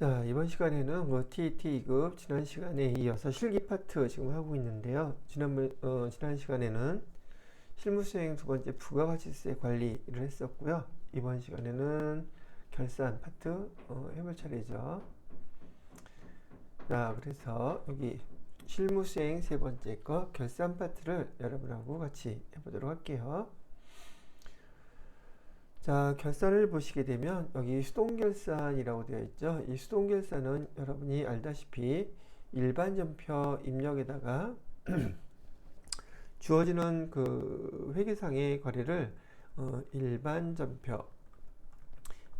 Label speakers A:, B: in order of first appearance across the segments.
A: 자, 이번 시간에는 TAT 2급 지난 시간에 이어서 실기 파트 지금 하고 있는데요. 지난 시간에는 실무수행 두 번째 부가가치세 관리를 했었고요. 이번 시간에는 결산 파트 해볼 차례죠. 자, 그래서 여기 실무수행 세 번째 거 결산 파트를 여러분하고 같이 해보도록 할게요. 자, 결산을 보시게 되면 여기 수동결산이라고 되어 있죠. 이 수동결산은 여러분이 알다시피 일반 전표 입력에다가 주어지는 그 회계상의 거래를 일반 전표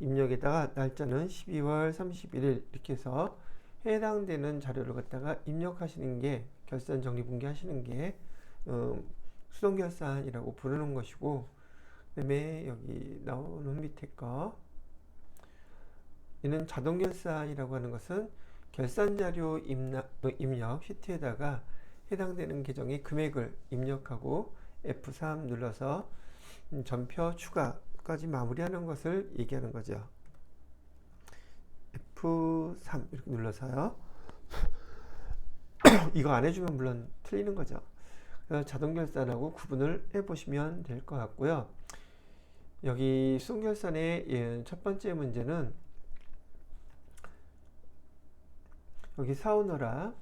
A: 입력에다가 날짜는 12월 31일 이렇게 해서 해당되는 자료를 갖다가 입력하시는 게 결산 정리분계 하시는 게 수동결산이라고 부르는 것이고, 그 다음에 여기 나오는 밑에 거 이는 자동결산이라고 하는 것은 결산자료 입력 시트에다가 해당되는 계정의 금액을 입력하고 F3 눌러서 전표 추가까지 마무리하는 것을 얘기하는 거죠. F3 이렇게 눌러서요. 이거 안 해주면 물론 틀리는 거죠. 그래서 자동결산하고 구분을 해보시면 될 것 같고요. 여기 수동결산의 첫 번째 문제는 여기 사오너라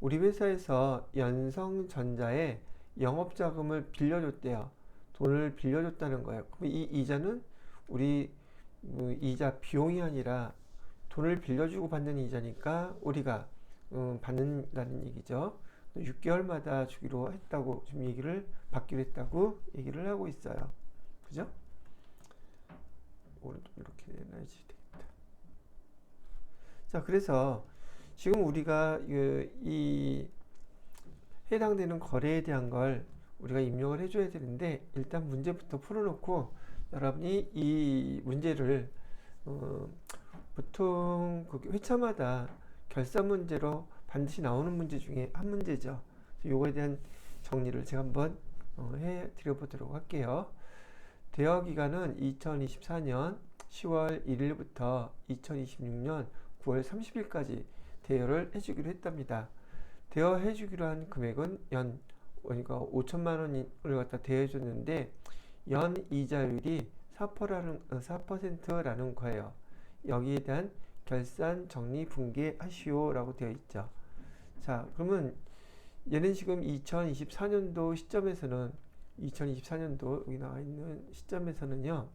A: 우리 회사에서 연성전자에 영업자금을 빌려줬대요. 돈을 빌려줬다는 거예요. 그럼 이 이자는 우리 이자 비용이 아니라 돈을 빌려주고 받는 이자니까 우리가 받는다는 얘기죠. 6개월마다 주기로 했다고 지금 받기로 했다고 얘기를 하고 있어요. 그죠? 오른쪽 이렇게 내놔야지 되겠다. 자, 그래서 지금 우리가 이 해당되는 거래에 대한 걸 우리가 입력을 해줘야 되는데, 일단 문제부터 풀어놓고 여러분이 이 문제를 보통 회차마다 결산 문제로 반드시 나오는 문제 중에 한 문제죠. 요거에 대한 정리를 제가 한번 해 드려보도록 할게요. 대여 기간은 2024년 10월 1일부터 2026년 9월 30일까지 대여를 해주기로 했답니다. 대여 해주기로 한 금액은 그러니까 5천만 원을 갖다 대여해줬는데 연 이자율이 4%라는 거예요. 여기에 대한 결산 정리 분계 하시오라고 되어 있죠. 자, 그러면 얘는 지금 2024년도 시점에서는 2024년도 여기 나와 있는 시점에서는요,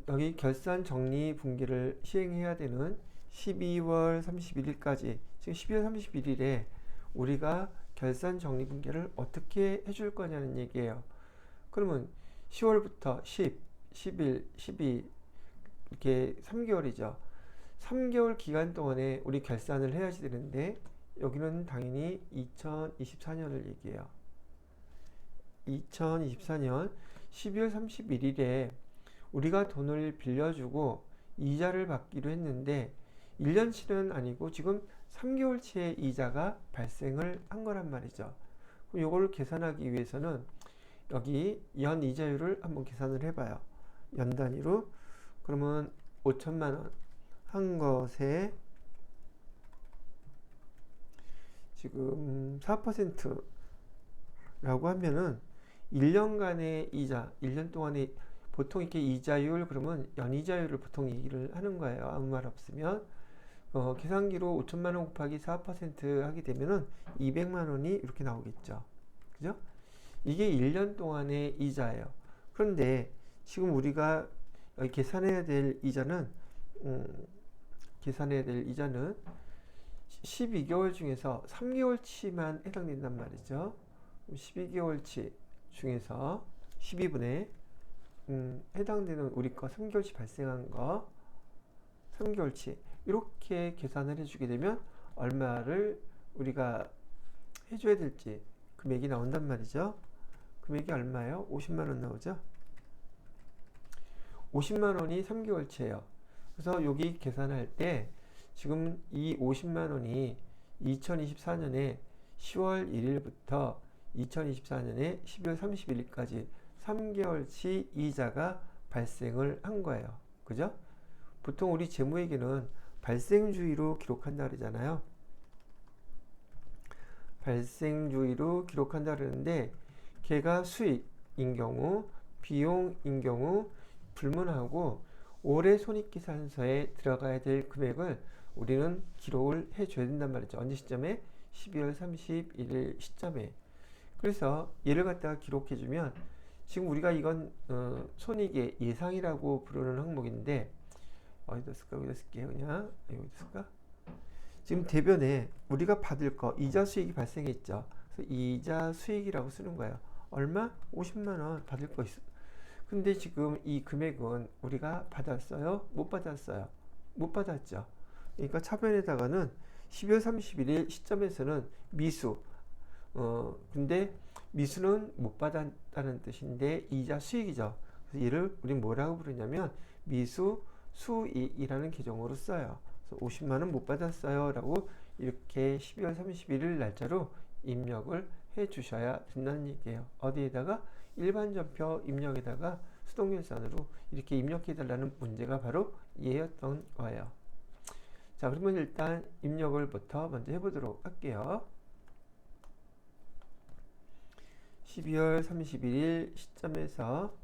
A: 여기 결산 정리 분계를 시행해야 되는 12월 31일까지, 지금 12월 31일에 우리가 결산 정리 분계를 어떻게 해줄 거냐는 얘기예요. 그러면 10월부터 10, 11, 12 이렇게 3개월이죠. 3개월 기간 동안에 우리 결산을 해야지 되는데, 여기는 당연히 2024년을 얘기해요. 2024년 12월 31일에 우리가 돈을 빌려주고 이자를 받기로 했는데 1년치는 아니고 지금 3개월치의 이자가 발생을 한 거란 말이죠. 그럼 이걸 계산하기 위해서는 여기 연 이자율을 한번 계산을 해봐요. 연 단위로. 그러면 5천만 원 한 것에 지금 4%라고 하면은 1년간의 이자, 1년 동안의 보통 이렇게 이자율, 그러면 연이자율을 보통 얘기를 하는 거예요. 아무 말 없으면. 계산기로 5천만 원 곱하기 4% 하게 되면은 200만 원이 이렇게 나오겠죠. 그죠? 이게 1년 동안의 이자예요. 그런데 지금 우리가 여기 계산해야 될 이자는 12개월 중에서 3개월치만 해당된단 말이죠. 12개월치 중에서 12분의 해당되는 우리 거 3개월치 발생한 거 3개월치 이렇게 계산을 해주게 되면 얼마를 우리가 해줘야 될지 금액이 나온단 말이죠. 금액이 얼마예요? 50만 원 나오죠. 50만 원이 3개월치예요. 그래서 여기 계산할 때 지금 이 50만 원이 2024년에 10월 1일부터 2024년에 12월 31일까지 3개월치 이자가 발생을 한 거예요. 그죠? 보통 우리 재무회계는 발생주의로 기록한다 그러잖아요. 발생주의로 기록한다 그러는데 걔가 수익인 경우, 비용인 경우 불문하고 올해 손익계산서에 들어가야 될 금액을 우리는 기록을 해줘야 된단 말이죠. 언제 시점에? 12월 31일 시점에. 그래서 얘를 갖다가 기록해주면 지금 우리가 이건 손익의 예상이라고 부르는 항목인데 어디다 쓸까? 여기다 쓸게요. 그냥 여기다 쓸까? 지금 대변에 우리가 받을 거 이자 수익이 발생했죠. 그래서 이자 수익이라고 쓰는 거예요. 얼마? 50만 원 받을 거 있어. 근데 지금 이 금액은 우리가 받았어요? 못 받았어요? 못 받았죠. 그러니까 차변에다가는 12월 31일 시점에서는 미수. 근데 미수는 못 받았다는 뜻인데 이자 수익이죠. 그래서 이를 우리 뭐라고 부르냐면 미수 수익이라는 계정으로 써요. 그래서 50만 원 못 받았어요 라고 이렇게 12월 31일 날짜로 입력을 해 주셔야 된다는 얘기예요. 어디에다가? 일반전표 입력에다가 수동결산으로 이렇게 입력해 달라는 문제가 바로 얘였던 거예요. 자, 그러면 일단 입력을부터 먼저 해보도록 할게요. 12월 31일 시점에서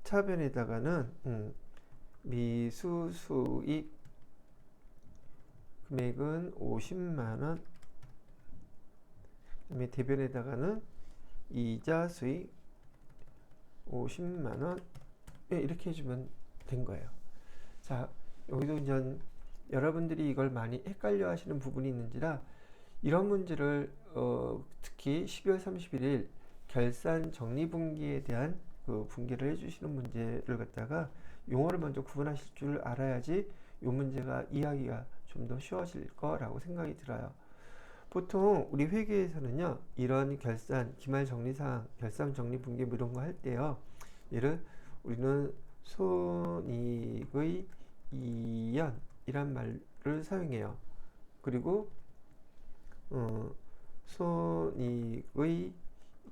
A: 차변에다가는 미수수익 금액은 50만원, 그 다음에 대변에다가는 이자 수익 50만원 이렇게 해주면 된 거예요. 자, 여기도 이제 여러분들이 이걸 많이 헷갈려 하시는 부분이 있는지라 이런 문제를 특히 12월 31일 결산 정리분기에 대한 그 분기를 해주시는 문제를 갖다가 용어를 먼저 구분하실 줄 알아야지 이 문제가 이해하기가 좀 더 쉬워질 거라고 생각이 들어요. 보통 우리 회계에서는요, 이런 결산, 기말 정리사항, 결산 정리분기 뭐 이런 거 할 때요, 얘를 우리는 손익의 이연이란 말을 사용해요. 그리고 손익의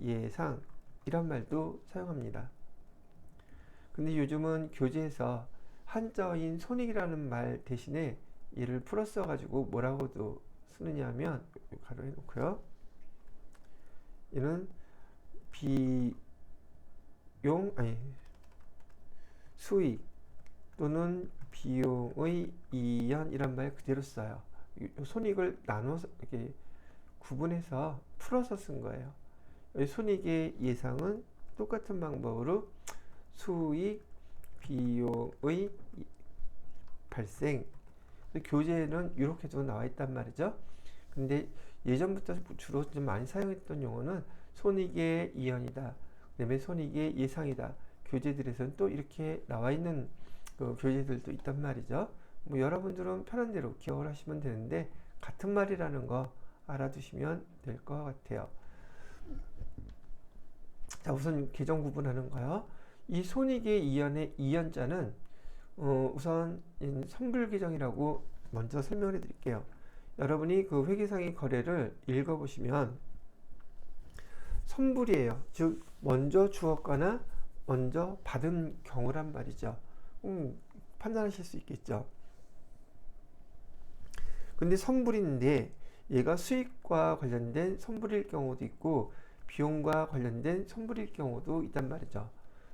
A: 예상이란 말도 사용합니다. 근데 요즘은 교재에서 한자어인 손익이라는 말 대신에 얘를 풀어 써가지고 뭐라고도 쓰느냐 하면 가로 해놓고요. 얘는 수익 또는 비용의 이연이란 말 그대로 써요. 손익을 나눠서 이렇게 구분해서 풀어서 쓴 거예요. 손익의 예상은 똑같은 방법으로 수익 비용의 발생. 교재에는 이렇게도 나와 있단 말이죠. 근데 예전부터 주로 좀 많이 사용했던 용어는 손익의 이연이다, 그 다음에 손익의 예상이다. 교재들에서는 또 이렇게 나와 있는 교재들도 있단 말이죠. 뭐 여러분들은 편한 대로 기억을 하시면 되는데 같은 말이라는 거 알아두시면 될 것 같아요. 자, 우선 계정 구분하는 거요. 이 손익의 이연의 이연자는 우선 선불 계정이라고 먼저 설명을 해 드릴게요. 여러분이 그 회계상의 거래를 읽어보시면 선불이에요. 즉 먼저 주었거나 먼저 받은 경우란 말이죠. 판단하실 수 있겠죠. 근데 선불인데 얘가 수익과 관련된 선불일 경우도 있고 비용과 관련된 선불일 경우도 있단 말이죠.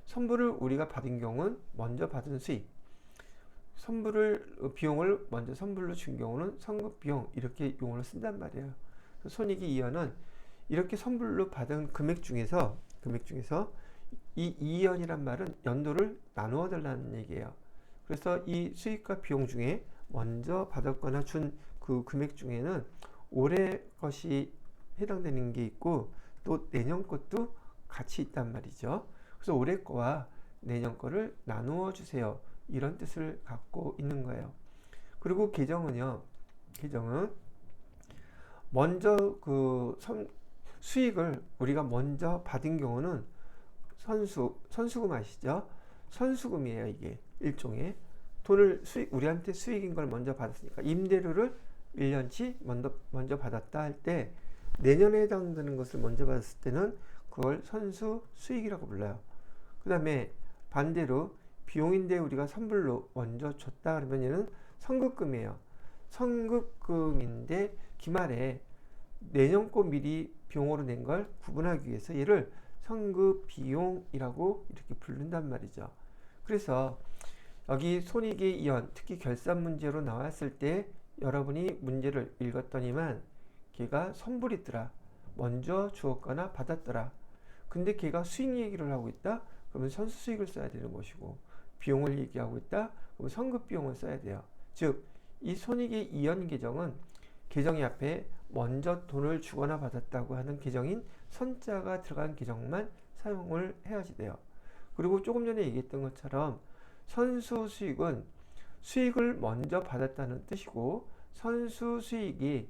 A: 선불을 우리가 받은 경우는 먼저 받은 수익, 비용을 먼저 선불로 준 경우는 선급 비용, 이렇게 용어를 쓴단 말이에요. 손익의 이연은 이렇게 선불로 받은 금액 중에서 이 이연이란 말은 연도를 나누어 달라는 얘기예요. 그래서 이 수익과 비용 중에 먼저 받았거나 준 그 금액 중에는 올해 것이 해당되는 게 있고 또 내년 것도 같이 있단 말이죠. 그래서 올해 거와 내년 거를 나누어 주세요, 이런 뜻을 갖고 있는 거예요. 그리고 계정은 먼저 수익을 우리가 먼저 받은 경우는 선수금 아시죠? 선수금이에요. 이게 일종의 돈을 우리한테 수익인 걸 먼저 받았으니까 임대료를 1년치 먼저 받았다 할 때 내년에 해당되는 것을 먼저 받았을 때는 그걸 선수 수익이라고 불러요. 그 다음에 반대로 비용인데 우리가 선불로 먼저 줬다 그러면 얘는 선급금이에요. 선급금인데 기말에 내년 거 미리 비용으로 낸 걸 구분하기 위해서 얘를 선급 비용이라고 이렇게 부른단 말이죠. 그래서 여기 손익의 이연, 특히 결산 문제로 나왔을 때 여러분이 문제를 읽었더니만 걔가 선불이더라. 먼저 주었거나 받았더라. 근데 걔가 수익 얘기를 하고 있다? 그러면 선수 수익을 써야 되는 것이고, 비용을 얘기하고 있다? 그러면 선급 비용을 써야 돼요. 즉, 이 손익의 이연 계정은 계정이 앞에 먼저 돈을 주거나 받았다고 하는 계정인 선자가 들어간 계정만 사용을 해야지 돼요. 그리고 조금 전에 얘기했던 것처럼 선수 수익은 수익을 먼저 받았다는 뜻이고, 선수 수익이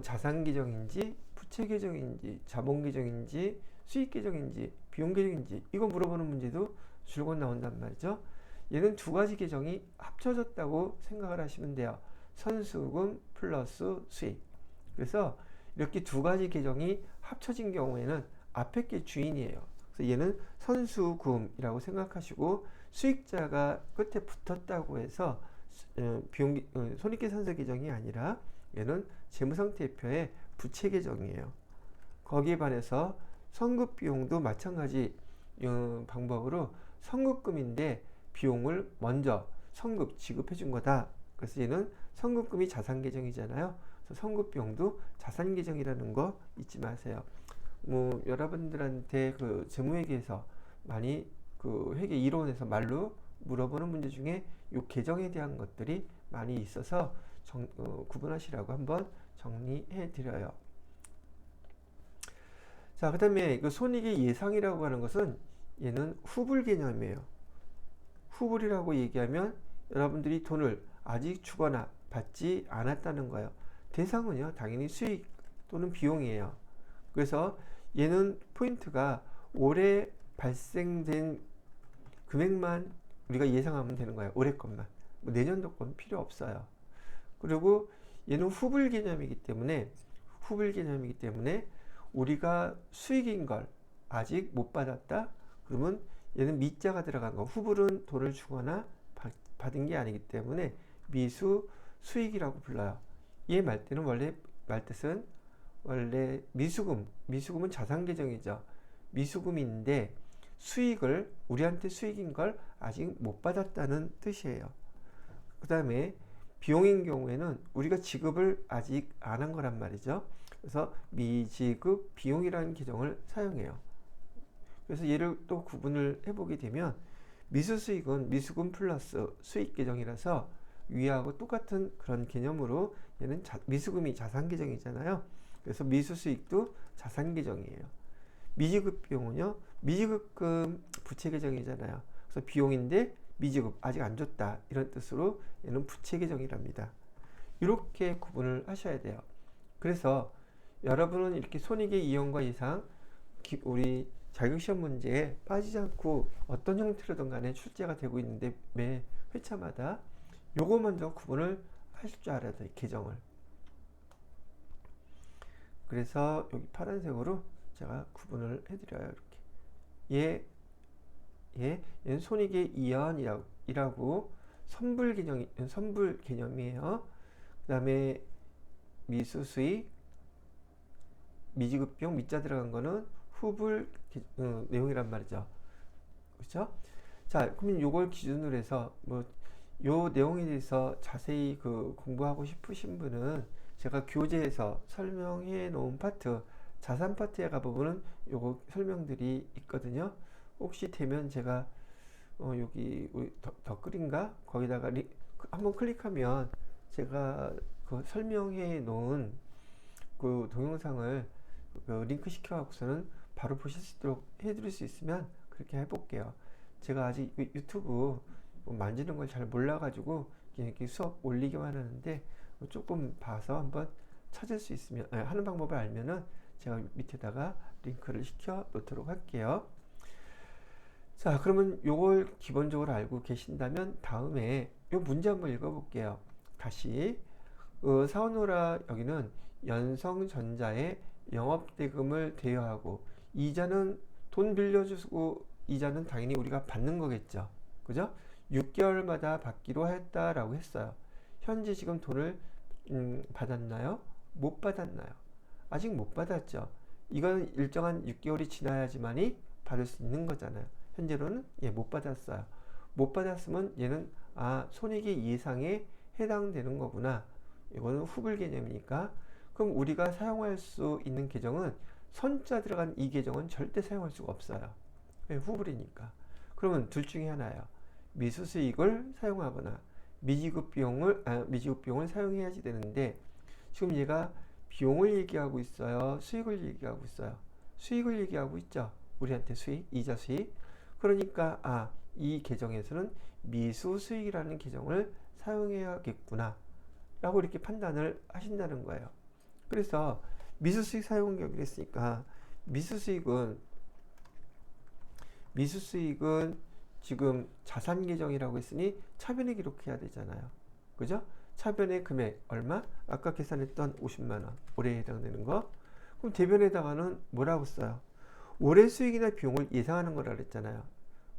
A: 자산 계정인지 부채 계정인지 자본 계정인지 수익 계정인지 비용 계정인지 이거 물어보는 문제도 줄곧 나온단 말이죠. 얘는 두 가지 계정이 합쳐졌다고 생각을 하시면 돼요. 선수금 플러스 수익. 그래서 이렇게 두 가지 계정이 합쳐진 경우에는 앞에 게 주인이에요. 그래서 얘는 선수금이라고 생각하시고, 수익자가 끝에 붙었다고 해서 손익계산서 계정이 아니라 얘는 재무상태표의 부채 계정이에요. 거기에 반해서 선급비용도 마찬가지 방법으로 선급금인데 비용을 먼저 선급 지급해 준 거다. 그래서 얘는 선급금이 자산 계정이잖아요. 그래서 선급비용도 자산 계정이라는 거 잊지 마세요. 뭐 여러분들한테 그 재무회계에서 많이 그 회계 이론에서 말로 물어보는 문제 중에 이 계정에 대한 것들이 많이 있어서 구분하시라고 한번 정리해 드려요. 자, 그 다음에 그 손익의 예상이라고 하는 것은 얘는 후불 개념이에요. 후불이라고 얘기하면 여러분들이 돈을 아직 주거나 받지 않았다는 거예요. 대상은요, 당연히 수익 또는 비용이에요. 그래서 얘는 포인트가 올해 발생된 금액만 우리가 예상하면 되는 거예요. 올해 것만. 뭐 내년도 건 필요 없어요. 그리고 얘는 후불 개념이기 때문에 우리가 수익인 걸 아직 못 받았다? 그러면 얘는 미자가 들어간 거. 후불은 돈을 주거나 받은 게 아니기 때문에 미수 수익이라고 불러요. 얘 말뜻은 원래 미수금은 자산 계정이죠. 미수금인데 수익을 우리한테 수익인 걸 아직 못 받았다는 뜻이에요. 그 다음에 비용인 경우에는 우리가 지급을 아직 안 한 거란 말이죠. 그래서 미지급 비용이라는 계정을 사용해요. 그래서 얘를 또 구분을 해보게 되면 미수수익은 미수금 플러스 수익 계정이라서 위하고 똑같은 그런 개념으로 얘는 미수금이 자산 계정이잖아요. 그래서 미수수익도 자산 계정이에요. 미지급 비용은요, 미지급금 부채 계정이잖아요. 그래서 비용인데 미지급 아직 안 줬다 이런 뜻으로 얘는 부채 계정이랍니다. 이렇게 구분을 하셔야 돼요. 그래서 여러분은 이렇게 손익의 이연과 예상 우리 자격시험 문제에 빠지지 않고 어떤 형태로든 간에 출제가 되고 있는데 매 회차마다 요거 먼저 구분을 하실 줄 알아야 돼요. 계정을. 그래서 여기 파란색으로 제가 구분을 해드려요. 이렇게 얘는 손익의 이연이라고 선불 개념이에요. 그 다음에 미수수익, 미지급비용, 미자 들어간 거는 후불 내용이란 말이죠. 그렇죠? 자, 그러면 요걸 기준으로 해서 요 내용에 대해서 자세히 공부하고 싶으신 분은 제가 교재에서 설명해 놓은 파트, 자산 파트에 가보면 요거 설명들이 있거든요. 혹시 되면 제가 여기 덧글인가 거기다가 한번 클릭하면 제가 그 설명해 놓은 그 동영상을 링크 시켜 갖고서는 바로 보실 수 있도록 해드릴 수 있으면 그렇게 해볼게요. 제가 아직 유튜브 만지는 걸 잘 몰라가지고 이렇게 수업 올리기만 하는데 조금 봐서 한번 찾을 수 있으면 하는 방법을 알면은 제가 밑에다가 링크를 시켜 놓도록 할게요. 자, 그러면 요걸 기본적으로 알고 계신다면 다음에 요 문제 한번 읽어볼게요. 다시 사오노라 여기는 연성전자에 영업대금을 대여하고 이자는 돈 빌려주고 이자는 당연히 우리가 받는 거겠죠. 그죠? 6개월마다 받기로 했다라고 했어요. 현재 지금 돈을 받았나요? 못 받았나요? 아직 못 받았죠. 이건 일정한 6개월이 지나야지만이 받을 수 있는 거잖아요. 현재로는 못 받았어요. 못 받았으면 얘는 손익의 예상에 해당되는 거구나. 이거는 후불 개념이니까. 그럼 우리가 사용할 수 있는 계정은 선자 들어간 이 계정은 절대 사용할 수가 없어요. 왜? 후불이니까. 그러면 둘 중에 하나예요. 미수수익을 사용하거나 미지급 비용을 사용해야지 되는데 지금 얘가 비용을 얘기하고 있어요. 수익을 얘기하고 있어요. 수익을 얘기하고 있죠. 우리한테 수익, 이자 수익. 그러니까 이 계정에서는 미수수익이라는 계정을 사용해야겠구나 라고 이렇게 판단을 하신다는 거예요. 그래서 미수수익 사용하기로 했으니까 미수수익은 지금 자산 계정이라고 했으니 차변에 기록해야 되잖아요. 그죠? 차변의 금액 얼마? 아까 계산했던 50만원 올해에 해당되는 거. 그럼 대변에다가는 뭐라고 써요? 올해 수익이나 비용을 예상하는 거라 그랬잖아요.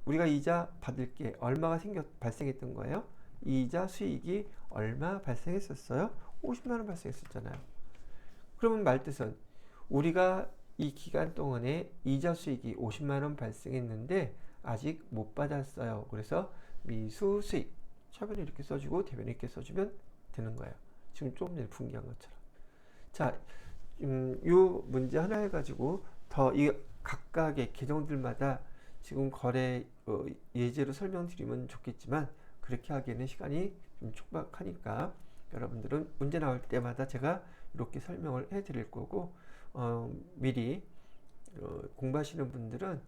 A: 우리가 이자 받을 게 얼마가 발생했던 거예요? 이자 수익이 얼마 발생했었어요? 50만원 발생했었잖아요. 그러면 말뜻은 우리가 이 기간 동안에 이자 수익이 50만원 발생했는데 아직 못 받았어요. 그래서 미수 수익 차변에 이렇게 써주고 대변에 이렇게 써주면 되는 거예요. 지금 조금 전에 분기한 것처럼. 자, 요 문제 하나 해가지고 더 이 각각의 계정들마다 지금 거래 예제로 설명드리면 좋겠지만 그렇게 하기에는 시간이 좀 촉박하니까 여러분들은 문제 나올 때마다 제가 이렇게 설명을 해드릴 거고 미리 공부하시는 분들은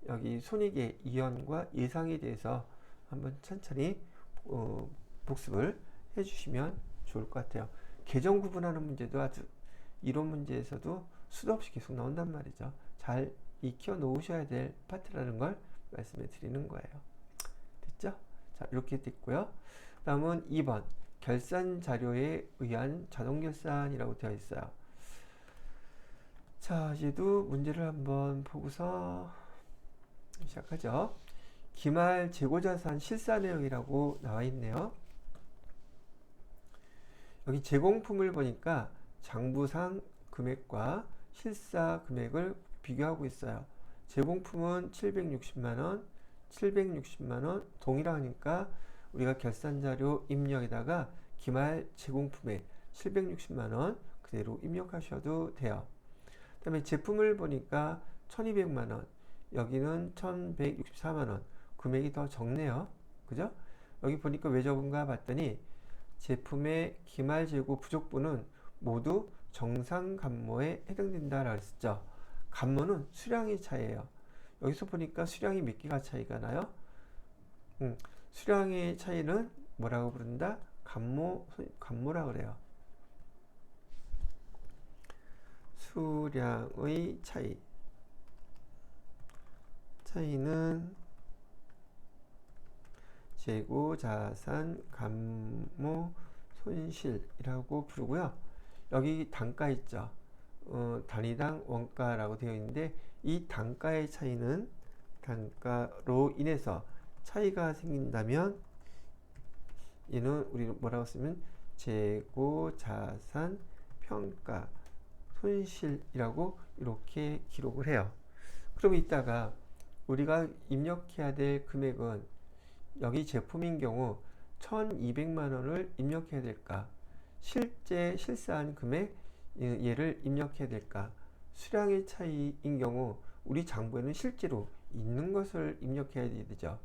A: 여기 손익의 이연과 예상에 대해서 한번 천천히 복습을 해주시면 좋을 것 같아요. 계정 구분하는 문제도 아주 이론 문제에서도 수도 없이 계속 나온단 말이죠. 잘 익혀 놓으셔야 될 파트라는 걸 말씀해 드리는 거예요. 됐죠? 자, 이렇게 됐고요. 다음은 2번 결산 자료에 의한 자동 결산이라고 되어 있어요. 자, 얘도 문제를 한번 보고서 시작하죠. 기말 재고자산 실사 내역이라고 나와 있네요. 여기 제공품을 보니까 장부상 금액과 실사 금액을 비교하고 있어요. 제공품은 760만원, 760만원 동일하니까 우리가 결산자료 입력에다가 기말 제공품에 760만원 그대로 입력하셔도 돼요. 그 다음에 제품을 보니까 1200만원, 여기는 1164만원, 금액이 더 적네요. 그죠? 여기 보니까 왜 적은가 봤더니 제품의 기말 재고 부족분은 모두 정상 감모에 해당된다라고 했죠. 감모는 수량의 차이예요. 여기서 보니까 수량이 몇 개가 차이가 나요? 수량의 차이는 뭐라고 부른다? 감모라 그래요. 수량의 차이는 재고 자산 감모 손실이라고 부르고요. 여기 단가 있죠. 단위당 원가라고 되어 있는데 이 단가의 차이는 단가로 인해서 차이가 생긴다면 얘는 우리 뭐라고 쓰면 재고 자산 평가 손실이라고 이렇게 기록을 해요. 그럼 이따가 우리가 입력해야 될 금액은 여기 제품인 경우 1200만원을 입력해야 될까? 실제 실사한 금액 얘를 입력해야 될까? 수량의 차이인 경우 우리 장부에는 실제로 있는 것을 입력해야 되죠.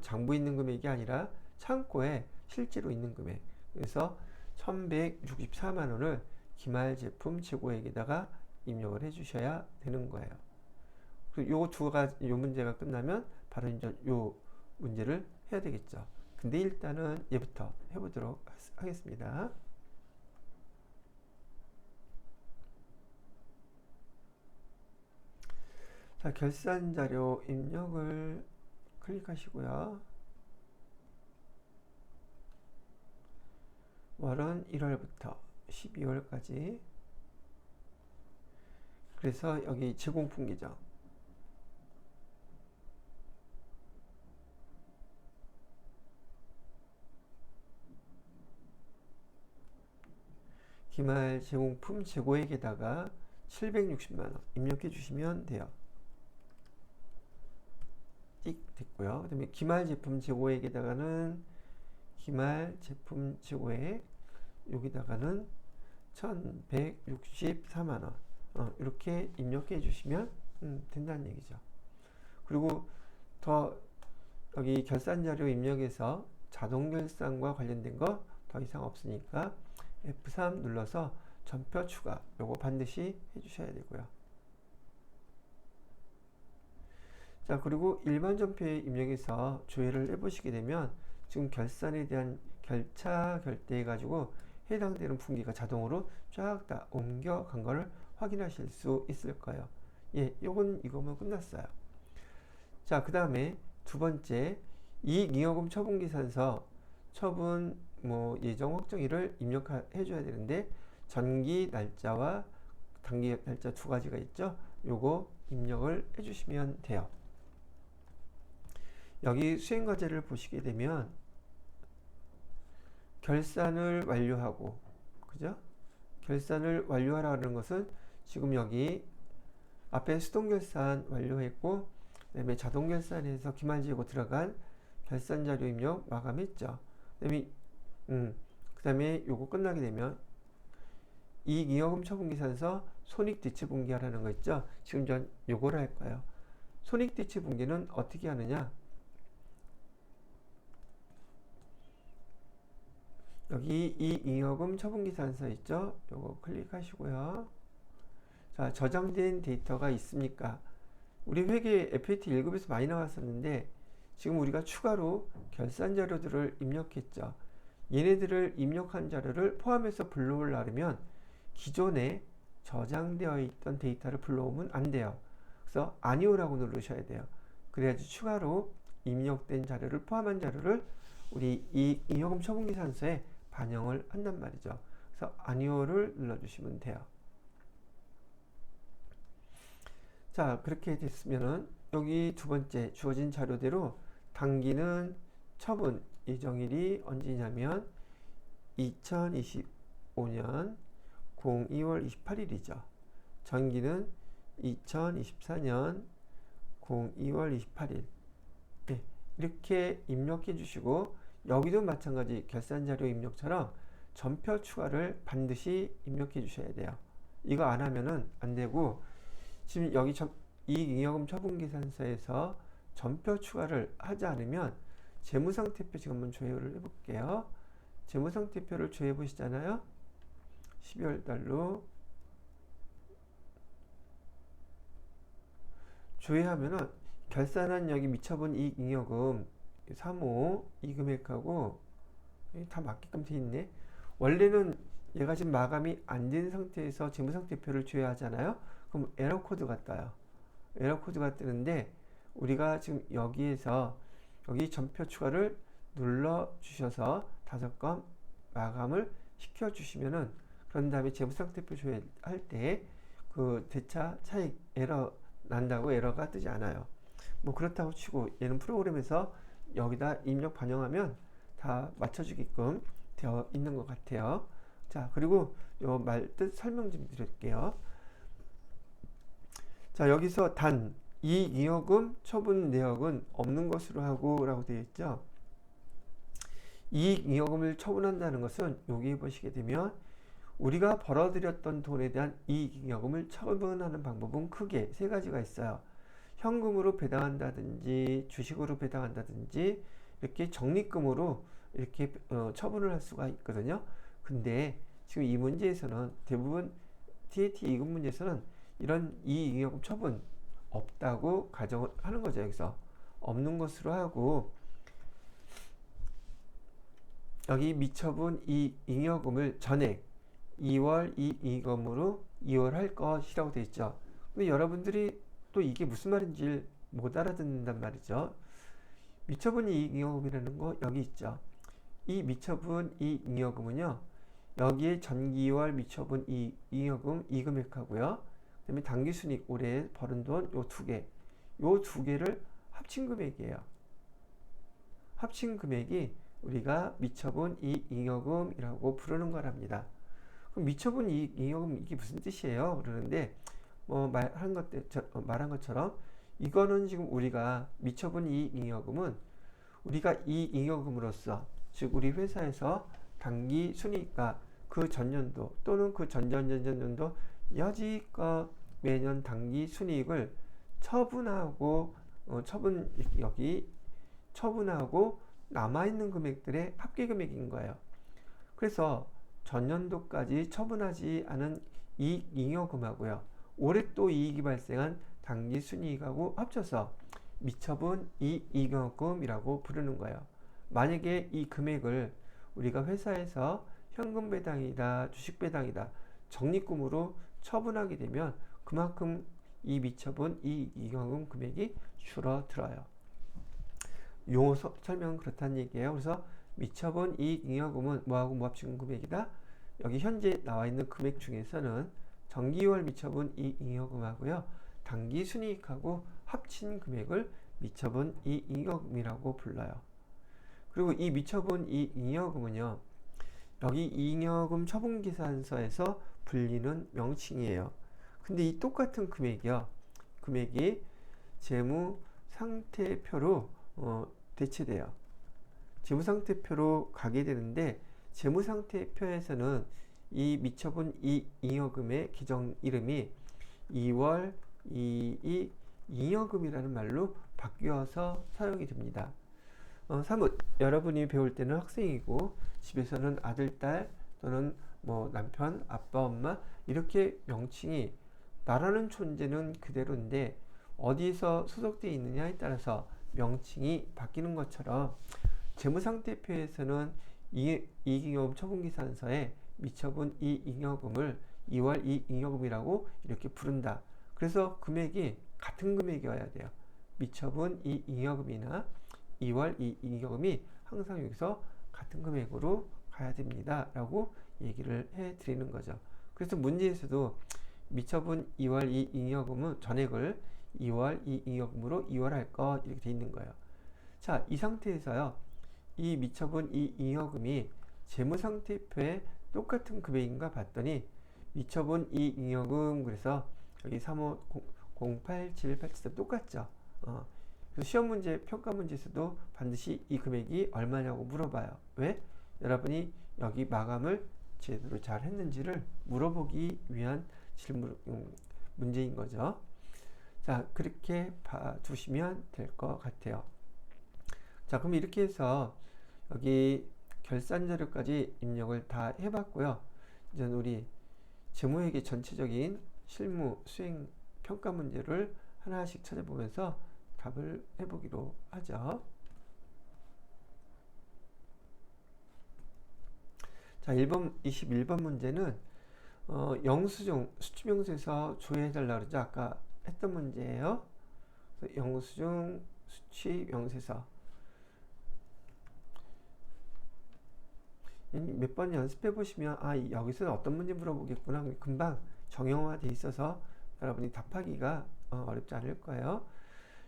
A: 장부에 있는 금액이 아니라 창고에 실제로 있는 금액. 그래서 1164만원을 기말 제품 재고액에다가 입력을 해 주셔야 되는 거예요. 그리고 요 문제가 끝나면 바로 이제 요 문제를 해야 되겠죠. 근데 일단은 얘부터 해보도록 하겠습니다. 자, 결산 자료 입력을 클릭하시고요. 월은 1월부터 12월까지. 그래서 여기 제공품 계정. 기말 제공품 재고액에다가 760만 원 입력해 주시면 돼요. 띡 됐고요. 그 다음에 기말 제품 재고액에다가는 기말 제품 재고액 여기다가는 1164만 원 이렇게 입력해 주시면 된다는 얘기죠. 그리고 더 여기 결산자료 입력에서 자동결산과 관련된 거 더 이상 없으니까 F3 눌러서 전표 추가 요거 반드시 해주셔야 되고요. 자, 그리고 일반 전표의 입력에서 조회를 해보시게 되면 지금 결산에 대한 결차 결대해 가지고 해당되는 분기가 자동으로 쫙 다 옮겨간 거를 확인하실 수 있을 거예요. 예, 요건 이거면 끝났어요. 자, 그 다음에 두 번째 이익잉여금 처분계산서 처분 예정 확정일을 입력해 줘야 되는데 전기 날짜와 단기 날짜 두 가지가 있죠. 요거 입력을 해 주시면 돼요. 여기 수행과제를 보시게 되면 결산을 완료하고 그죠? 결산을 완료하라는 것은 지금 여기 앞에 수동결산 완료했고 그다음에 자동결산에서 기말재고 들어간 결산자료 입력 마감했죠. 그다음에 요거 끝나게 되면 이익잉여금 처분계산서 손익대체분기하라는 거 있죠. 지금 전 요거를 할 거예요. 손익대체분기는 어떻게 하느냐? 여기 이익잉여금 처분계산서 있죠. 요거 클릭하시고요. 자, 저장된 데이터가 있습니까? 우리 회계 FAT 1급에서 많이 나왔었는데 지금 우리가 추가로 결산 자료들을 입력했죠. 얘네들을 입력한 자료를 포함해서 불러오려면 기존에 저장되어 있던 데이터를 불러오면 안 돼요. 그래서 아니오라고 누르셔야 돼요. 그래야지 추가로 입력된 자료를 포함한 자료를 우리 이 잉여금 처분계산서에 반영을 한단 말이죠. 그래서 아니오를 눌러주시면 돼요. 자, 그렇게 됐으면은 여기 두 번째 주어진 자료대로 단기는 처분 예정일이 언제냐면 2025년 02월 28일이죠. 전기는 2024년 02월 28일. 네, 이렇게 입력해 주시고 여기도 마찬가지 결산자료 입력처럼 전표 추가를 반드시 입력해 주셔야 돼요. 이거 안 하면은 안 되고 지금 여기 이익잉여금 처분계산서에서 전표 추가를 하지 않으면 재무상태표 지금 한번 조회를 해볼게요. 재무상태표를 조회해 보시잖아요. 12월 달로 조회하면은 결산한 여기 미처분 이익잉여금 3호 이 금액하고 다 맞게끔 돼 있네. 원래는 얘가 지금 마감이 안 된 상태에서 재무상태표를 조회하잖아요. 그럼 에러 코드가 떠요. 에러 코드가 뜨는데 우리가 지금 여기에서 여기 전표 추가를 눌러 주셔서 5건 마감을 시켜 주시면은 그런 다음에 재무상태표 조회할 때 그 대차 차익 에러 난다고 에러가 뜨지 않아요. 뭐 그렇다고 치고 얘는 프로그램에서 여기다 입력 반영하면 다 맞춰주게끔 되어 있는 것 같아요. 자, 그리고 요 말 뜻 설명 좀 드릴게요. 자, 여기서 단 이익잉여금 처분 내역은 없는 것으로 하고 라고 되어 있죠. 이익잉여금을 처분한다는 것은 여기 보시게 되면 우리가 벌어들였던 돈에 대한 이익잉여금을 처분하는 방법은 크게 세 가지가 있어요. 현금으로 배당한다든지 주식으로 배당한다든지 이렇게 적립금으로 이렇게 처분을 할 수가 있거든요. 근데 지금 이 문제에서는 대부분 TAT 2급 문제에서는 이런 이익잉여금 처분 없다고 가정을 하는 거죠. 여기서 없는 것으로 하고 여기 미처분 이익잉여금을 전액 2월 이익잉여금으로 이월할 것이라고 되어 있죠. 근데 여러분들이 또 이게 무슨 말인지 못 알아듣는단 말이죠. 미처분 이익잉여금이라는 거 여기 있죠. 이 미처분 이익잉여금은요. 여기에 전기월 미처분 이익잉여금 이 금액하고요. 그 다음에 당기순이익 올해 벌은 돈 요 두 개. 요 두 개를 합친 금액이에요. 합친 금액이 우리가 미처분 이익잉여금이라고 부르는 거랍니다. 그럼 미처분 이익 잉여금 이게 무슨 뜻이에요? 그러는데 말한 것처럼 이거는 지금 우리가 미처분 이익 잉여금은 우리가 이 잉여금으로써 즉 우리 회사에서 당기 순이익과 그 전년도 또는 그 전전전전년도 여지껏 매년 당기 순이익을 처분하고 여기 처분하고 남아있는 금액들의 합계 금액인 거예요. 그래서 전년도까지 처분하지 않은 이익 잉여금하고요. 올해 또 이익이 발생한 당기 순이익하고 합쳐서 미처분 이익 잉여금이라고 부르는 거예요. 만약에 이 금액을 우리가 회사에서 현금 배당이다, 주식 배당이다, 적립금으로 처분하게 되면 그만큼 이 미처분 이익 잉여금 금액이 줄어들어요. 용어 설명은 그렇다는 얘기예요. 그래서 미처분 이익 잉여금은 뭐하고 뭐 합친 금액이다. 여기 현재 나와 있는 금액 중에서는 정기월 미처분 이익 잉여금하고요. 당기 순이익하고 합친 금액을 미처분 이익 잉여금이라고 불러요. 그리고 이 미처분 이익 잉여금은요. 여기 잉여금 처분계산서에서 불리는 명칭이에요. 근데 이 똑같은 금액이 재무상태표로 대체돼요. 재무상태표로 가게 되는데 재무상태표에서는 이 미처분 이익 잉여금의 계정 이름이 2월 2이 잉여금이라는 말로 바뀌어서 사용이 됩니다. 사뭇 여러분이 배울 때는 학생이고 집에서는 아들, 딸 또는 뭐 남편, 아빠, 엄마 이렇게 명칭이 나라는 존재는 그대로인데 어디서 소속되어 있느냐에 따라서 명칭이 바뀌는 것처럼 재무상태표에서는 이익잉여금 처분계산서에 미처분 이익잉여금을 2월 이익잉여금이라고 이렇게 부른다. 그래서 금액이 같은 금액이어야 돼요. 미처분 이익잉여금이나 2월 이익잉여금이 항상 여기서 같은 금액으로 가야 됩니다. 라고 얘기를 해 드리는 거죠. 그래서 문제에서도 미처분 2월 이익잉여금은 전액을 2월 이익잉여금으로 이월할 것 이렇게 돼 있는 거예요. 자, 이 상태에서요. 이 미처분 이익잉여금이 재무상태표에 똑같은 금액인가 봤더니 미처분 이익잉여금 그래서 여기 350878 똑같죠. 그래서 시험 문제, 평가 문제에서도 반드시 이 금액이 얼마냐고 물어봐요. 왜? 여러분이 여기 마감을 제대로 잘 했는지를 물어보기 위한 문제인 거죠. 자, 그렇게 봐두시면 될 것 같아요. 자, 그럼 이렇게 해서 여기 결산 자료까지 입력을 다 해봤고요. 이제 우리 재무회계 전체적인 실무 수행 평가 문제를 하나씩 찾아보면서 답을 해보기로 하죠. 자, 21번 문제는 영수증 수취명세서 조회해달라 그러죠. 아까 했던 문제예요. 영수증 수취명세서 몇 번 연습해 보시면 여기서 어떤 문제 물어보겠구나 금방 정형화돼 있어서 여러분이 답하기가 어렵지 않을 거예요.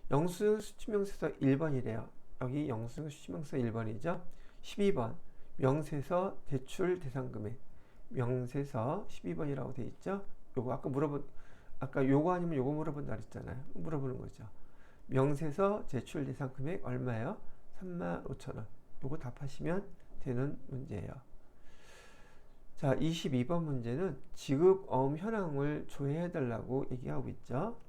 A: 영수증 수취명세서 1번이래요. 여기 영수증 수취명세서 1번이죠. 12번 명세서 대출 대상금액 명세서 12번이라고 돼 있죠. 요거 아까 요거 아니면 요거 물어본다 그랬잖아요. 물어보는 거죠. 명세서 제출 대상 금액 얼마예요? 35,000원. 요거 답하시면 되는 문제예요. 자, 22번 문제는 지급 어음 현황을 조회해 달라고 얘기하고 있죠.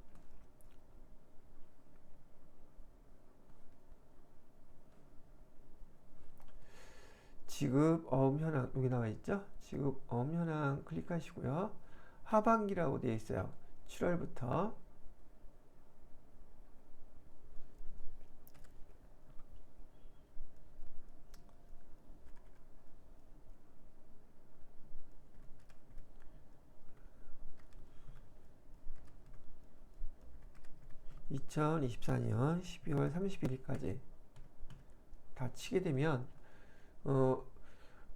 A: 지급 어음 현황 여기 나와 있죠. 지급 어음 현황 클릭하시고요. 하반기라고 되어 있어요. 7월부터 2024년 12월 31일까지 다 치게 되면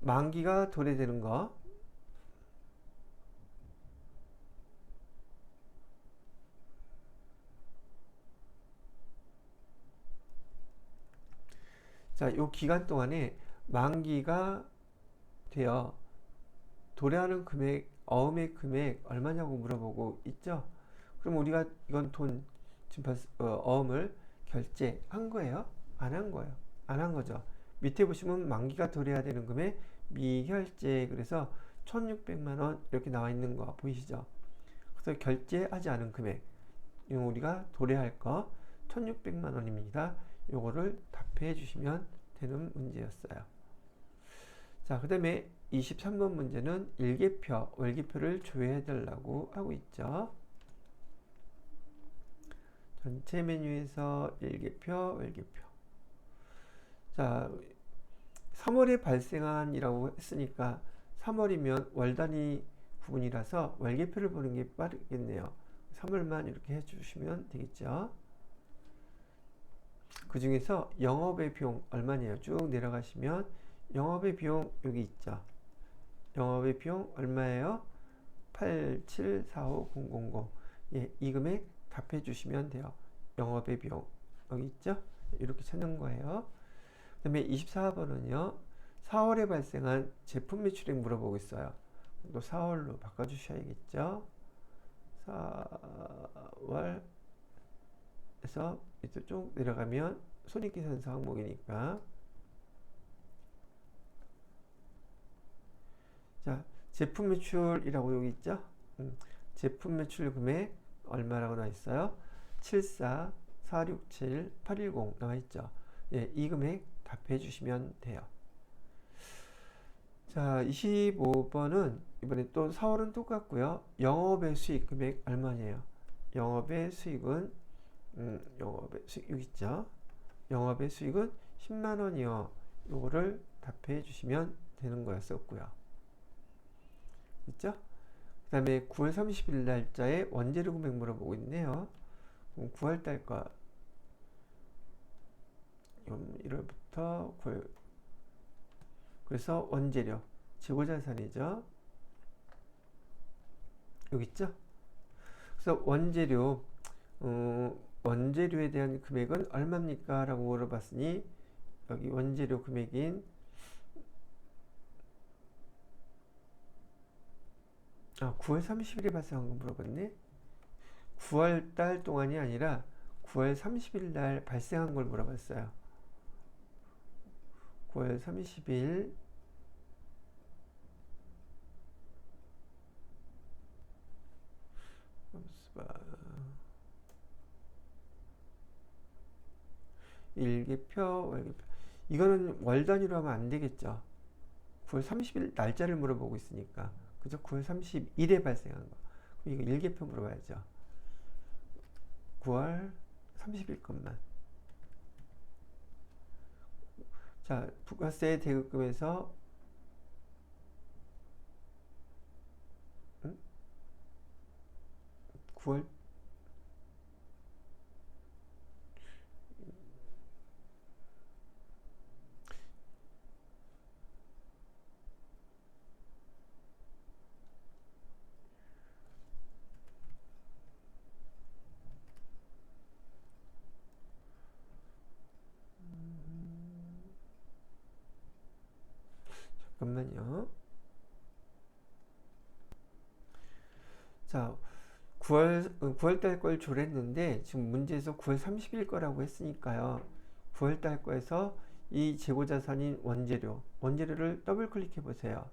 A: 만기가 도래되는 거 자, 요 기간 동안에 만기가 되어 도래하는 금액, 어음의 금액 얼마냐고 물어보고 있죠. 그럼 우리가 이건 돈, 지금 어음을 결제한 거예요? 안 한 거예요? 안 한 거죠. 밑에 보시면 만기가 도래해야 되는 금액 미결제, 그래서 1600만 원 이렇게 나와 있는 거 보이시죠? 그래서 결제하지 않은 금액, 이거 우리가 도래할 거 1600만 원입니다. 요거를 답해 주시면 되는 문제였어요. 자, 그 다음에 23번 문제는 일개표, 월개표를 조회해 달라고 하고 있죠. 전체 메뉴에서 일개표, 월개표. 자, 3월에 발생한이라고 했으니까 3월이면 월 단위 구분이라서 월개표를 보는 게 빠르겠네요. 3월만 이렇게 해주시면 되겠죠. 그 중에서 영업의 비용 얼마냐요? 쭉 내려가시면 영업의 비용 여기 있죠. 영업의 비용 얼마예요? 8745000. 예, 이 금액 답해 주시면 돼요. 영업의 비용 여기 있죠? 이렇게 찾는 거예요. 그 다음에 24번은요. 4월에 발생한 제품 매출액 물어보고 있어요. 또 4월로 바꿔주셔야겠죠. 4월에서 밑으로 쭉 내려가면 손익계산서 항목이니까, 자, 제품 매출이라고 여기 있죠. 제품 매출 금액 얼마라고 나와 있어요? 74 467 810 나와 있죠. 예, 이 금액 답해 주시면 돼요. 자, 25번은 이번에 또 4월은 똑같고요. 영업의 수익 금액 얼마냐요? 영업의 수익은 영업의 수익 여기 있죠. 영업의 수익은 10만 원이요. 요거를 답해 주시면 되는 거였었고요. 있죠? 그 다음에 9월 30일 날짜에 원재료 금액 물어보고 있네요. 9월 달 거 1월부터 9월, 그래서 원재료 재고자산이죠. 여기 있죠? 그래서 원재료에 대한 금액은 얼마입니까? 라고 물어봤으니 여기 원재료 금액인 9월 30일에 발생한 거 물어봤네. 9월 달 동안이 아니라 9월 30일 날 발생한 걸 물어봤어요. 9월 30일 일개표, 월개표. 이거는 월 단위로 하면 안 되겠죠. 9월 30일 날짜를 물어보고 있으니까. 그죠? 9월 30일에 발생한 거. 그럼 이거 일개표 물어봐야죠. 9월 30일 것만. 자, 부가세 대급금에서 9월 잠깐만요. 자, 9월 달 걸 조랬는데 지금 문제에서 9월 30일 거라고 했으니까요. 9월 달 거에서 이 재고자산인 원재료를 더블 클릭해 보세요.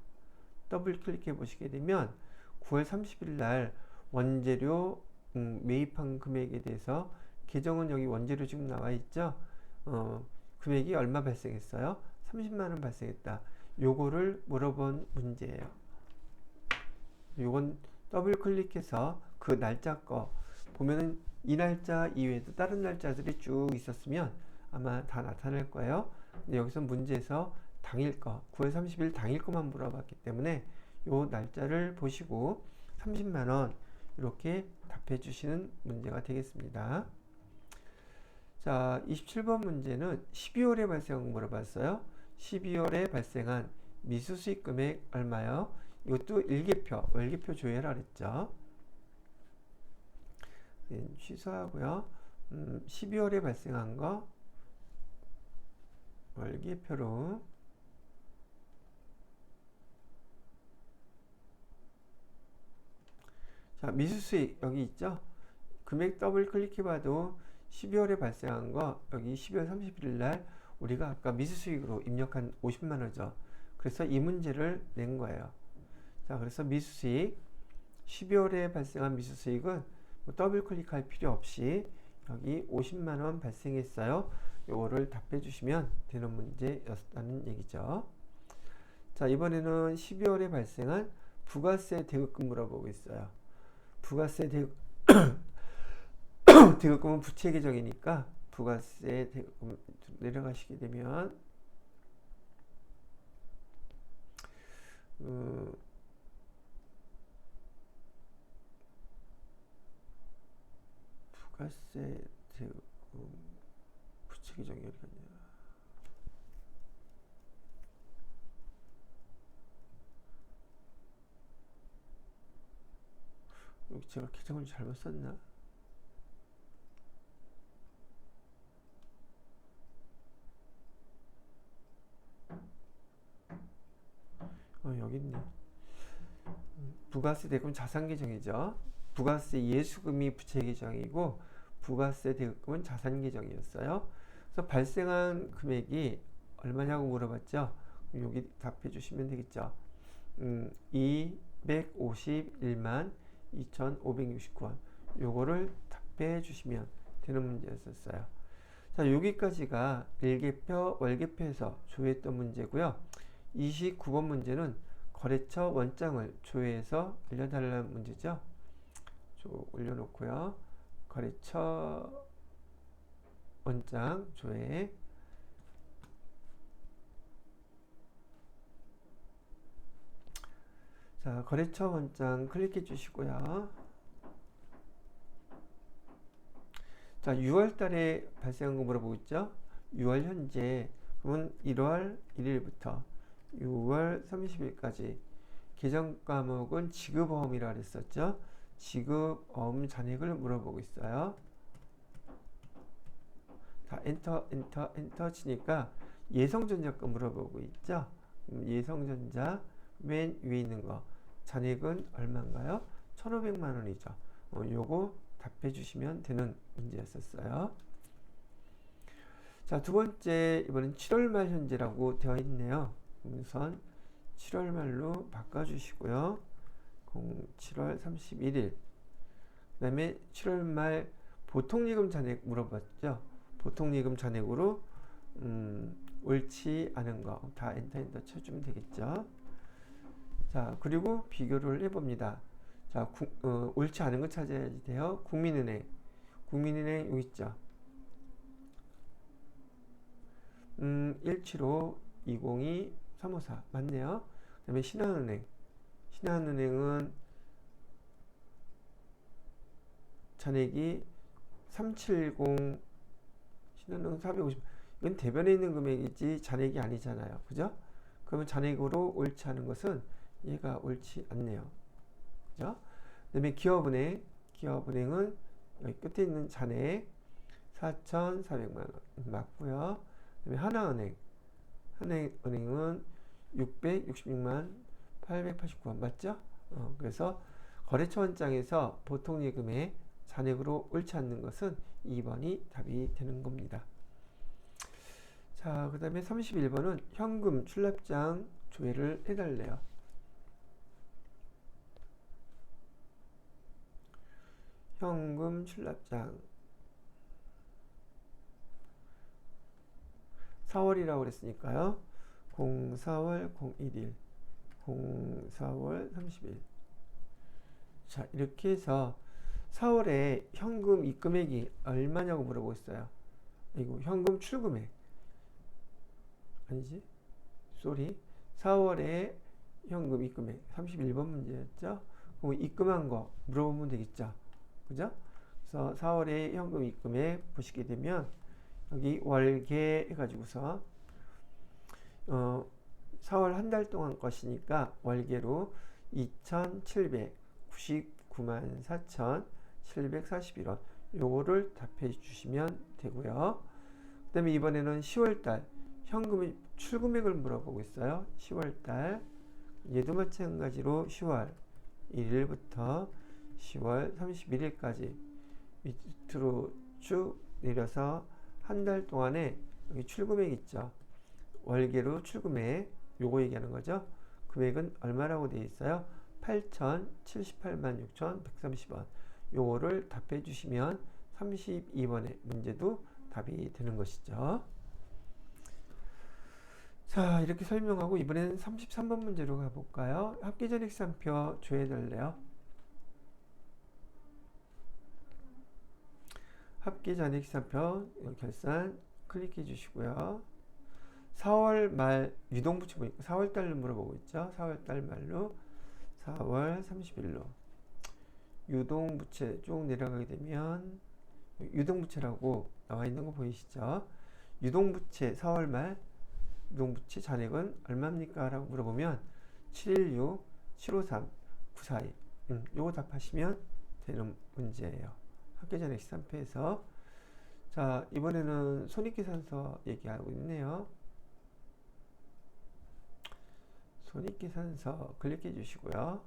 A: 더블 클릭해 보시게 되면 9월 30일 날 원재료 매입한 금액에 대해서 계정은 여기 원재료 지금 나와 있죠. 금액이 얼마 발생했어요? 30만 원 발생했다. 요거를 물어본 문제예요. 요건 더블 클릭해서 그 날짜 거 보면은 이 날짜 이외에도 다른 날짜들이 쭉 있었으면 아마 다 나타날 거예요. 근데 여기서 문제에서 당일 거, 9월 30일 당일 거만 물어봤기 때문에 요 날짜를 보시고 30만 원 이렇게 답해 주시는 문제가 되겠습니다. 자, 27번 문제는 12월에 발생한 거 물어봤어요. 12월에 발생한 미수수익 금액 얼마요? 이것도 일개표, 월개표 조회라 그랬죠. 취소하고요. 12월에 발생한 거 월개표로 자, 미수수익 여기 있죠? 금액 더블 클릭해봐도 12월에 발생한 거 여기 12월 31일 날 우리가 아까 미수수익으로 입력한 50만 원이죠. 그래서 이 문제를 낸 거예요. 자, 그래서 미수수익 12월에 발생한 미수수익은 뭐 더블 클릭할 필요 없이 여기 50만 원 발생했어요. 요거를 답해 주시면 되는 문제였다는 얘기죠. 자, 이번에는 12월에 발생한 부가세 대급금 물어보고 있어요. 부가세 대급금은 부채 계정이니까 부가세 대급금 내려가시게 되면 부가세 대급금 부채 계정이 어디 갔냐? 여기 제가 계정을 잘못 썼나? 여기 있네. 부가세 대급금 자산 계정이죠. 부가세 예수금이 부채 계정이고 부가세 대급금은 자산 계정이었어요. 그래서 발생한 금액이 얼마냐고 물어봤죠. 여기 답해 주시면 되겠죠. 251만 2,569원. 요거를 답해 주시면 되는 문제였었어요. 자, 여기까지가 일개표, 월개표에서 조회했던 문제고요. 29번 문제는 거래처 원장을 조회해서 알려달라는 문제죠. 올려놓고요. 거래처 원장 조회. 자, 거래처 원장 클릭해 주시고요. 자, 6월 달에 발생한 거 물어보고 있죠. 6월 현재, 그러면 1월 1일부터 6월 30일까지 계정 과목은 지급어음이라 그랬었죠. 지급어음 잔액을 물어보고 있어요. 자, 엔터 치니까 예성전자 거 물어보고 있죠. 예성전자 맨 위에 있는 거 잔액은 얼마인가요? 1,500만 원이죠. 요거 답해 주시면 되는 문제였었어요. 자, 두 번째, 이번엔 7월 말 현재라고 되어 있네요. 우선 7월 말로 바꿔주시고요. 7월 31일. 그 다음에 7월 말 보통예금 잔액 물어봤죠. 보통예금 잔액으로 옳지 않은 거 다 엔터 쳐주면 되겠죠. 자, 그리고 비교를 해봅니다. 자, 옳지 않은 거 찾아야지 돼요. 국민은행 여기 있죠. 175 202 354 맞네요. 그 다음에 신한은행은 잔액이 370 신한은행 450 이건 대변에 있는 금액이지 잔액이 아니잖아요. 그죠? 그러면 잔액으로 옳지 않은 것은 얘가 옳지 않네요. 그죠? 그 다음에 기업은행은 여기 끝에 있는 잔액 4,400만 원 맞고요. 그 다음에 하나은행은 666만 889원 맞죠? 그래서 거래처 원장에서 보통예금의 잔액으로 옳지 않는 것은 2번이 답이 되는 겁니다. 자, 그 다음에 31번은 현금 출납장 조회를 해달래요. 현금 출납장 4월이라고 그랬으니까요. 04월 01일 04월 30일. 자, 이렇게 해서 4월에 현금 입금액이 얼마냐고 물어보고 있어요. 이거 현금 출금액 아니지? 4월에 현금 입금액 31번 문제였죠. 그럼 입금한 거 물어보면 되겠죠. 그죠? 그래서 4월에 현금 입금액 보시게 되면 여기 월계 해가지고서 4월 한 달 동안 것이니까 월계로 2,799만 4,741원 요거를 답해 주시면 되고요. 그 다음에 이번에는 10월달 현금 출금액을 물어보고 있어요. 10월달 얘도 마찬가지로 10월 1일부터 10월 31일까지 밑으로 쭉 내려서 한 달 동안에 여기 출금액 있죠. 월계로 출금액 요거 얘기하는 거죠. 금액은 얼마라고 되어 있어요? 8,078만 6,130원. 요거를 답해 주시면 32번의 문제도 답이 되는 것이죠. 자, 이렇게 설명하고 이번에는 33번 문제로 가볼까요? 합계전액산표 조회해달래요. 합계전액산표 결산 클릭해 주시고요. 4월 말 유동부채 보니까 4월 달로 물어보고 있죠. 4월 달 말로 4월 30일로 유동부채 쭉 내려가게 되면 유동부채라고 나와 있는 거 보이시죠? 유동부채 4월 말 유동부채 잔액은 얼마입니까? 라고 물어보면 716, 753, 942 요거 답하시면 되는 문제예요. 합계전액 시산표에서. 자, 이번에는 손익계산서 얘기하고 있네요. 손익계산서 클릭해 주시고요.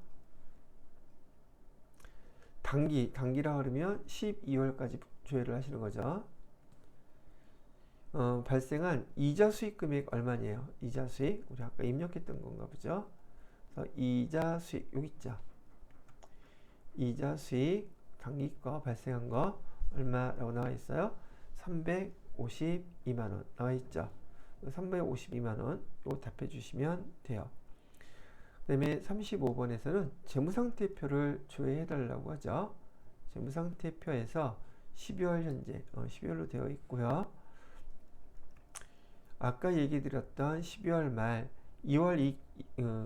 A: 단기라 그러면 12월까지 조회를 하시는 거죠. 발생한 이자 수익 금액 얼마냐요? 이자 수익 우리 아까 입력했던 건가 보죠. 그래서 이자 수익 여기 있죠. 이자 수익 단기 거 발생한 거 얼마라고 나와 있어요? 352만원 나와 있죠. 352만원 이거 답해 주시면 돼요. 그 다음에 35번에서는 재무상태표를 조회해 달라고 하죠. 재무상태표에서 12월 현재 12월로 되어 있고요. 아까 얘기 드렸던 12월 말 2월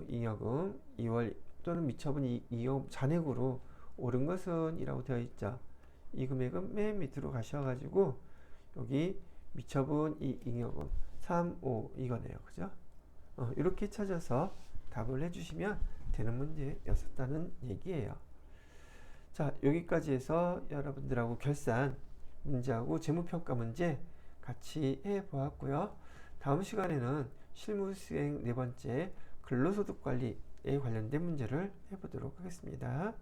A: 잉여금 2월 또는 미처분 잉여금 잔액으로 오른 것은 이라고 되어 있죠. 이 금액은 맨 밑으로 가셔가지고 여기 미처분 잉여금 3, 5 이거네요. 그죠? 이렇게 찾아서 답을 해주시면 되는 문제였었다는 얘기예요. 자, 여기까지 해서 여러분들하고 결산 문제하고 재무평가 문제 같이 해보았고요. 다음 시간에는 실무수행 네 번째 근로소득관리에 관련된 문제를 해보도록 하겠습니다.